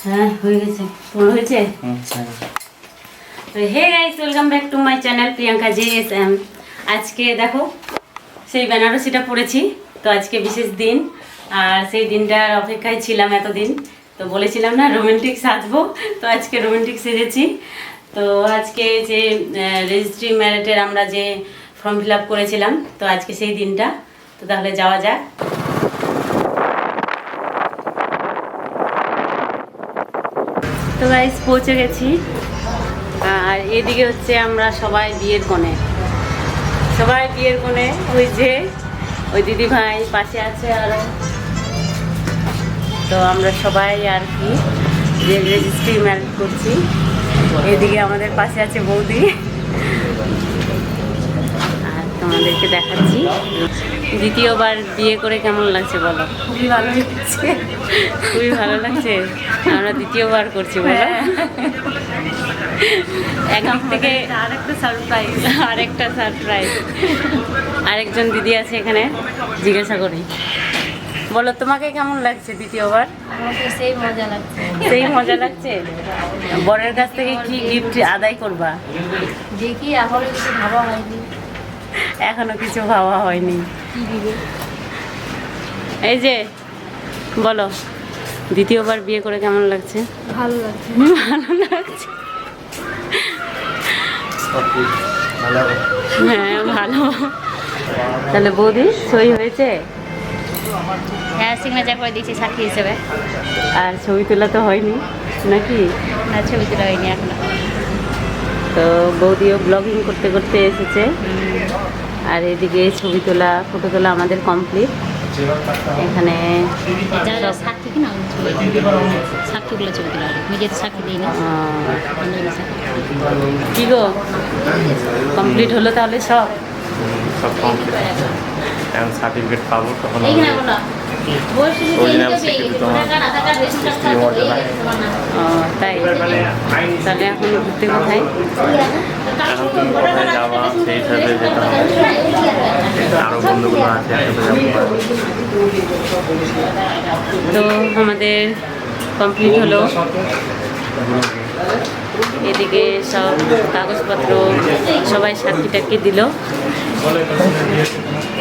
হ্যাঁ হয়ে গেছে, তোমার হয়েছে? Hey guys, welcome back to my channel Priyanka JSM। আজকে দেখো সেই বেনারসিটা পরেছি, তো আজকে বিশেষ দিন, আর সেই দিনটার অপেক্ষায় ছিলাম এতদিন। তো বলেছিলাম না রোমান্টিক সাজবো, তো আজকে রোমান্টিক সেজেছি। তো আজকে যে রেজিস্ট্রি ম্যারেটের আমরা যে ফর্ম ফিল আপ করেছিলাম, তো আজকে সেই দিনটা। তো তাহলে যাওয়া যাক। তো গাইস পৌঁছে গেছি, আর এদিকে হচ্ছে আমরা সবাই বিয়ের কোণে, ওই যে ওই দিদি ভাই পাশে আছে আরো। তো আমরা সবাই আর কি যে রেজিস্ট্রি ম্যারেজ করছি। এদিকে আমাদের পাশে আছে বৌদি, আর তোমাদেরকে দেখাচ্ছি দ্বিতীয়বার বিয়ে করে কেমন লাগছে বলো? খুবই ভালো লাগছে, খুবই ভালো লাগছে। আমরা দ্বিতীয়বার করছি বলো। এখন থেকে আরেকটা সারপ্রাইজ। আরেকজন দিদি আছে এখানে, জিজ্ঞাসা করি, বলো তোমাকে কেমন লাগছে দ্বিতীয়বার? সেই মজা লাগছে। বরের কাছ থেকে কি গিফট আদায় করবা? দেখি, এখনো কিছু ভাবা হয়নি। এখনো কিছু ভাবা হয়নি। এই যে বলো, দ্বিতীয়বার বিয়ে করে কেমন লাগছে? ভালো লাগছে। ভালো লাগছে, হ্যাঁ ভালো। তাহলে বৌদি সই হয়েছে? হ্যাঁ, সিগনেচার করে দিয়েছি সাক্ষী হিসেবে। আর ছবি তোলা তো হয়নি নাকি? না, ছবি তোলা হয়নি এখনো। তো বৌদিও ব্লগিং করতে করতে এসেছে, আর এদিকে ছবি তোলা ফটো তোলা আমাদের কমপ্লিট। এখানে যারা সাক্ষী কিনা সাক্ষীগুলো ছবি তোলা হবে, নিজের সাক্ষী দিই না। কি গো, কমপ্লিট হলো তাহলে? সব কমপ্লিট। এখন সার্টিফিকেট পাবো তখন তাই। তাহলে এখন ঘুরতে কোথায়? এখন তুমি কোথায় যাওয়া সেই হিসাবে যেতে হবে। আরও বন্ধুগুলো আছে, একসাথে যাবো। তো আমাদের কমপ্লিট হলো। এদিকে সব কাগজপত্র সবাই সাক্ষী টাক্ষী দিল।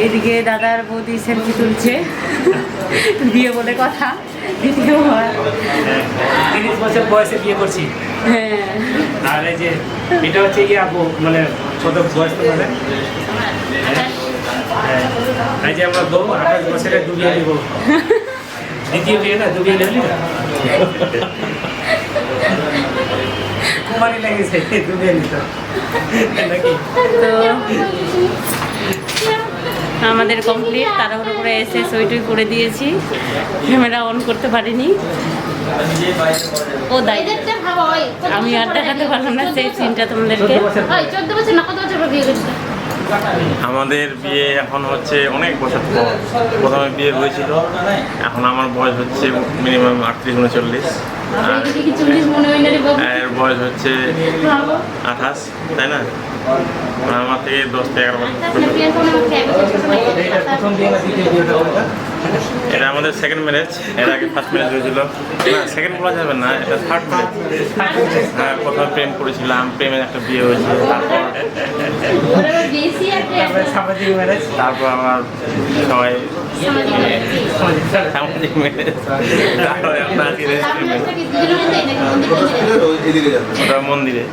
এদিকে দাদার বৌদি সেলফি তুলছে, বিয়ে বলে কথা। দ্বিতীয়বার 30 বছর বয়সে বিয়ে করছি। হ্যাঁ, আর এই যে এটা হচ্ছে গিয়ে মানে ছোট বয়স তো মানে এই যে আমরা বউ 28 বছরে দুবিয়ে দিব। দ্বিতীয় বিয়ে না, দুবিয়ে নেবলি না, কুমারী লেগেছে দুবিয়ে নিত নাকি? তো আমাদের কমপ্লিট। তাড়াহুড়ো করে এসে সইটই করে দিয়েছি, ক্যামেরা অন করতে পারিনি। ও দাই, আমি আর দেখাতে পারলাম না সেই সিনটা তোমাদেরকে। 14 বছর না, কত বছর বিয়ে করছে? আমাদের বিয়ে এখন হচ্ছে অনেক বছর পর। প্রথমে বিয়ে হয়েছিল, এখন আমার বয়স হচ্ছে মিনিমাম 38-39, এর বয়স হচ্ছে 28, তাই না? আমার থেকে 10-11 বছর। প্রথম বিয়ে না দ্বিতীয় বিয়ে? এটা আমাদের সেকেন্ড ম্যারেজ। এর আগে ফার্স্ট ম্যারেজ হয়েছিল। না, সেকেন্ড বলা যাবে না, এটা থার্ড ম্যারেজ। হ্যাঁ, প্রথমে প্রেম করেছিলাম, প্রেমের একটা বিয়ে হয়েছিল, সামাজিক ম্যারেজ, তারপর আমার সবাই সামাজিক ম্যারেজ, তারপরে আপনার ওটা মন্দিরে।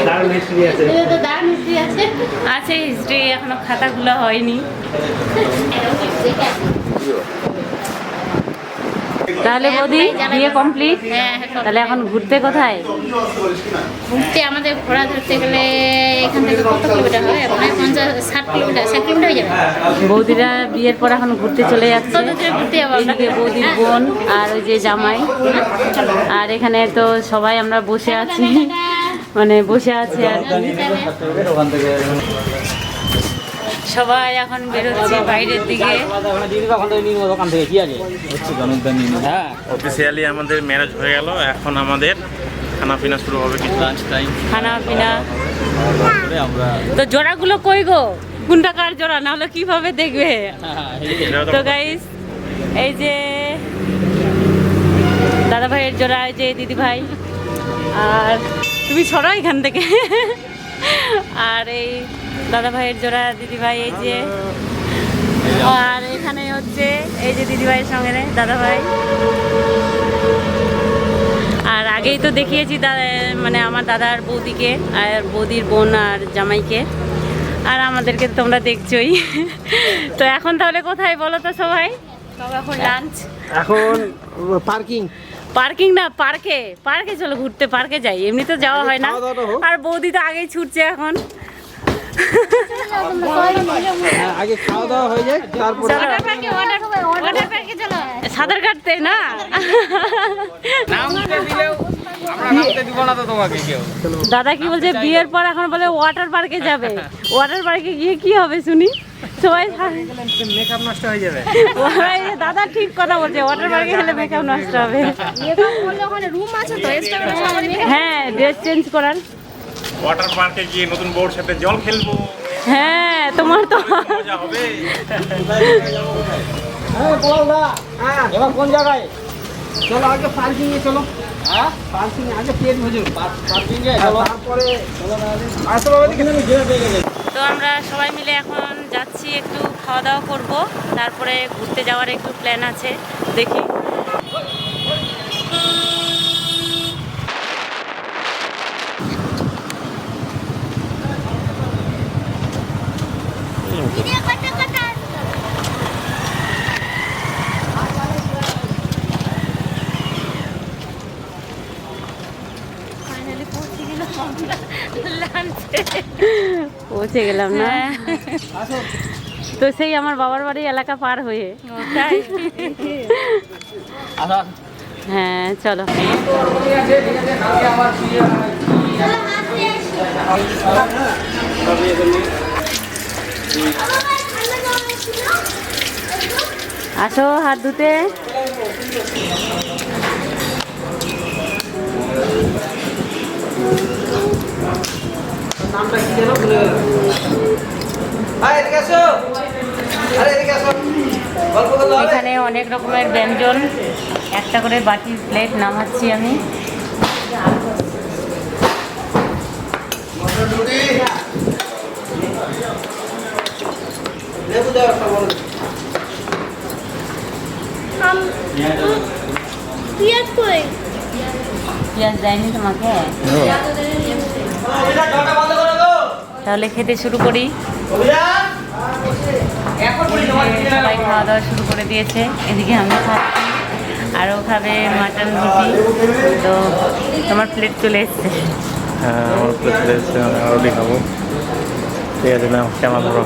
দারুণ হিস্ট্রি আছে। আছে হিস্ট্রি, এখনো খাতাগুলো হয়নি। তাহলে বৌদি বিয়ে কমপ্লিট। তাহলে এখন ঘুরতে কোথায়? ঘুরতে আমাদের ঘোরা ধরতে গেলে এখান থেকে কত কিলোমিটার হবে? 50-60 কিলোমিটার, 60 কিলোমিটার হয়ে যাবে। বৌদিরা বিয়ের পর এখন ঘুরতে চলে যাচ্ছে। কত দূরে ঘুরতে যাবো আমরা? এদিকে বৌদির বোন আর ওই যে জামাই, আর এখানে তো সবাই আমরা বসে আছি, মানে বসে আছে আর কি। সবাই এখন বেরোচ্ছে বাইরের দিকে। অফিসিয়ালি আমাদের ম্যারেজ হয়ে গেল। এখন আমাদের খানা পিনা শুরু হবে, কিছু লাঞ্চ টাইম, খানা পিনা। তো জোড়াগুলো কই গো? কোনটা কার জোড়া, না হলে কিভাবে দেখবে? তো গাইস এই যে দাদা ভাইয়ের জোড়া, এই যে দিদি ভাই, আর তুমি ছড়ো এখান থেকে। আর এই দাদা ভাইয়ের জোড়া দিদি ভাই, এই যে, আর এখানে হচ্ছে এই যে দিদি ভাইয়ের সঙ্গে দাদা ভাই। আর আগেই তো দেখিয়েছি মানে আমার দাদার বৌদিকে আর বৌদির বোন আর জামাইকে, আর আমাদেরকে তোমরা দেখছোই। তো এখন তাহলে কোথায় বলো তো সবাই? এখন লাঞ্চ, এখন পার্কিং না পার্কে চলো ঘুরতে, পার্কে যাই, এমনি তো যাওয়া হয় না। আর বৌদি তো আগেই ছুটছে এখন। আগে খাওয়া দাওয়া হয়ে যায়, তারপর সাঁতার কাটতে না। দাদা কি বলছে, বিয়ের পর এখন বলে ওয়াটার পার্কে যাবে। ওয়াটার পার্কে গিয়ে কি হবে শুনি? সবাই মেকআপ নষ্ট হয়ে যাবে। দাদা ঠিক কথা বলছে, ওয়াটার পার্কে গেলে মেকআপ নষ্ট হবে। হ্যাঁ, ড্রেস চেঞ্জ করার। ওয়াটার পার্কে গিয়ে নতুন বউর সাথে জল খেলবো। হ্যাঁ, তোমার তো মজা হবে। এবার কোন জায়গায়? চলো আগে পার্কিং এ চলো। হ্যাঁ, পার্কিং এ আগে পেট ভজুন, পার্কিং এ তারপরে চলো না। আসলে বাবা দেখে আমি ঘুরে পেয়ে গেছি। তো আমরা সবাই মিলে এখন যাচ্ছি, একটু খাওয়া দাওয়া করব, তারপরে ঘুরতে যাওয়ার একটু প্ল্যান আছে, দেখি। পৌঁছে গেলাম না? তো সেই আমার বাবার বাড়ি এলাকা পার হয়ে। হ্যাঁ, চলো। আসো হাত ধুতে। নামটা কি যেন ভুলে গেলাম। এদিকে আসো। আরে এদিকে আসো। গল্প করতে হবে। এখানে অনেক রকমের ব্যঞ্জন, একটা করে বাটি প্লেট নামাচ্ছি আমি। লেবু দাও একটা বড়। পেঁয়াজ দেয়নি তোমাকে? তাহলে খেতে শুরু করি। সবাই খাওয়া দাওয়া শুরু করে দিয়েছে, এদিকে আমি খাচ্ছি, আরও খাবে মাটন রুটি। তো তোমার প্লেট চলে এসছে। হ্যাঁ, আমার প্লেট চলে এসছে, আমি আরও খাবো। ঠিক আছে, না কেমন ধরো।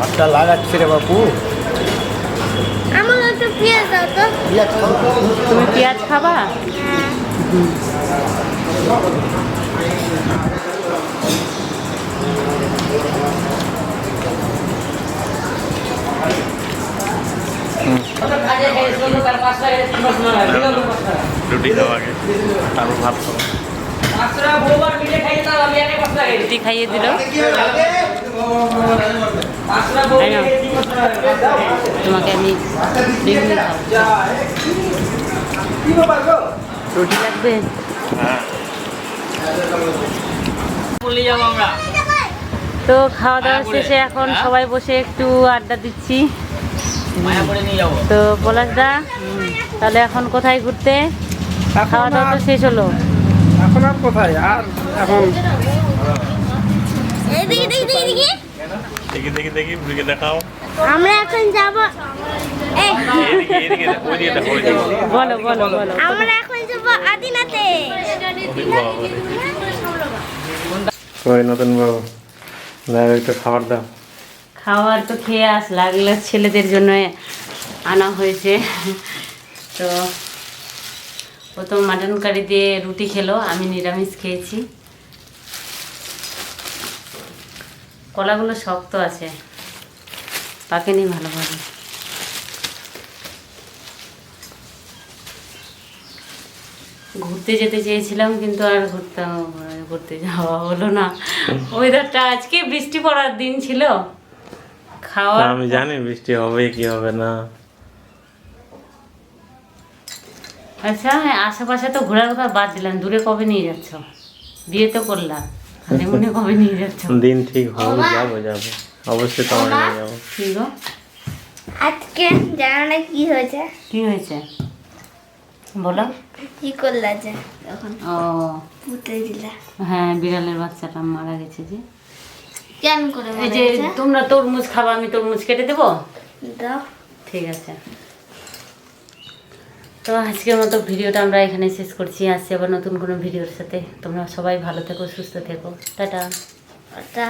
আটটা লাগাচ্ছে রে বাপু। তুমি পেঁয়াজ খাবা? রুটি খাওয়া আগে, তারপর ভাত খাবো। রুটি খাইয়ে দিল। তোমাকে আমি বেগুনি খাবো। রুটি লাগবে? হ্যাঁ, তো খাওয়া দাওয়া শেষে এখন সবাই বসে একটু আড্ডা দিচ্ছি। তো পলাশদা, তাহলে এখন কোথায় ঘুরতে? খাওয়া দাওয়া তো শেষ হলো, এখন আর কোথায়? আর দেখি বুড়িকে দেখাও। আমরা এখন যাব। বলো বলো বলো। আমরা এখন যাব আদিনাতে। ওই নতুন বাবু, একটু খাবার দাও। খাবার তো খেয়ে আসলাম, এগুলো ছেলেদের জন্য আনা হয়েছে। তো প্রথম মাটন কারি দিয়ে রুটি খেলো, আমি নিরামিষ খেয়েছি। কলাগুলো শক্ত আছে, পাকেনি ভালোভাবে। ঘুরতে যেতে চেয়েছিলাম, কিন্তু আর করতে যাওয়া হলো না। ওয়েদারটা আজকে বৃষ্টি পড়ার দিন ছিল, খাওয়ার আমি জানি বৃষ্টি হবে কি হবে না। আচ্ছা হ্যাঁ, আশেপাশে তো ঘোরার কথা বাদ দিলাম, দূরে কবে নিয়ে যাচ্ছ? বিয়ে তো করলাম, হানিমুনে কবে নিয়ে যাচ্ছ? দিন ঠিক হবে, যাবো যাবো অবশ্যই, তোমার নিয়ে যাবো। কি গো, আজকে জানো না কি হয়েছে? কি হয়েছে বলো? কি করলা যে তখন ও পুঁতে দিলা? হ্যাঁ, বিড়ালের বাচ্চাটা মারা গেছে যে। কেমন করে এই মারা যে গেছে? তোমরা তরমুজ খাবা, আমি তরমুজ কেটে দেবো? দাও। ঠিক আছে, তো আজকের মতো ভিডিওটা আমরা এখানে শেষ করছি। আসছি আবার নতুন কোনো ভিডিওর সাথে। তোমরা সবাই ভালো থেকো, সুস্থ থেকো, টাটা। ওটা